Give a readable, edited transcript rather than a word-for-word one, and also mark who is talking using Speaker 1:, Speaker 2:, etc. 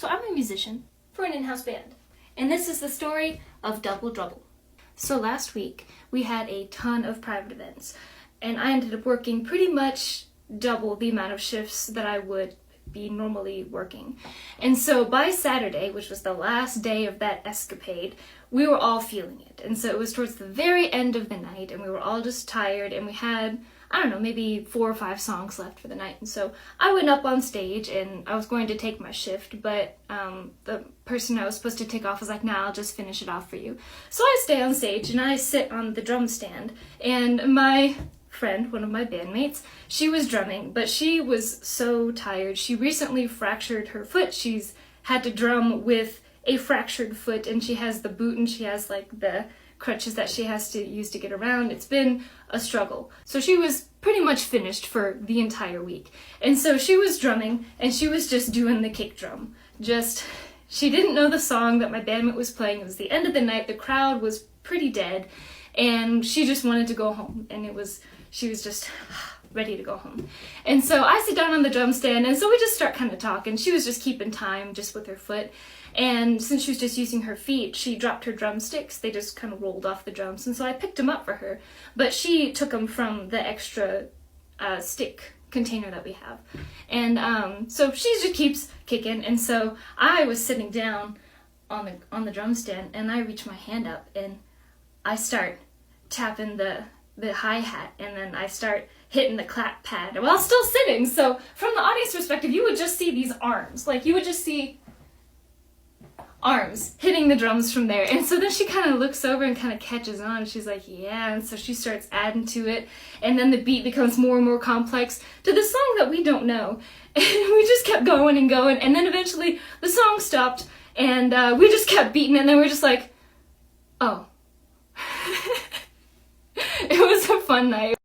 Speaker 1: So I'm a musician for an in-house band, and this is the story of Double Drumble. So last week we had a ton of private events, and I ended up working pretty much double the amount of shifts that I would be normally working. And so by Saturday, which was the last day of that escapade, we were all feeling it. And so it was towards the very end of the night, and we were all just tired, and we had, I don't know, maybe 4 or 5 songs left for the night. And so I went up on stage, and I was going to take my shift, but the person I was supposed to take off was like, nah, I'll just finish it off for you. So I stay on stage, and I sit on the drum stand, and my friend, one of my bandmates, she was drumming, but she was so tired. She recently fractured her foot. She's had to drum with a fractured foot, and she has the boot, and she has like the crutches that she has to use to get around. It's been a struggle. So she was pretty much finished for the entire week. And so she was drumming, and she was just doing the kick drum. She didn't know the song that my bandmate was playing. It was the end of the night. The crowd was pretty dead, and she just wanted to go home, and she was just ready to go home. And so I sit down on the drum stand, and so we just start kind of talking. She was just keeping time just with her foot. And since she was just using her feet, she dropped her drumsticks. They just kind of rolled off the drums. And so I picked them up for her. But she took them from the extra stick container that we have. And so she just keeps kicking. And so I was sitting down on the drum stand, and I reach my hand up, and I start tapping the hi-hat, and then I start hitting the clap pad while still sitting. So from the audience perspective, you would just see these arms. Like, you would just see arms hitting the drums from there. And so then she kind of looks over and kind of catches on. She's like, yeah. And so she starts adding to it, and then the beat becomes more and more complex to the song that we don't know. And we just kept going and going, and then eventually the song stopped, and we just kept beating, and then we're just like, oh. It was a fun night.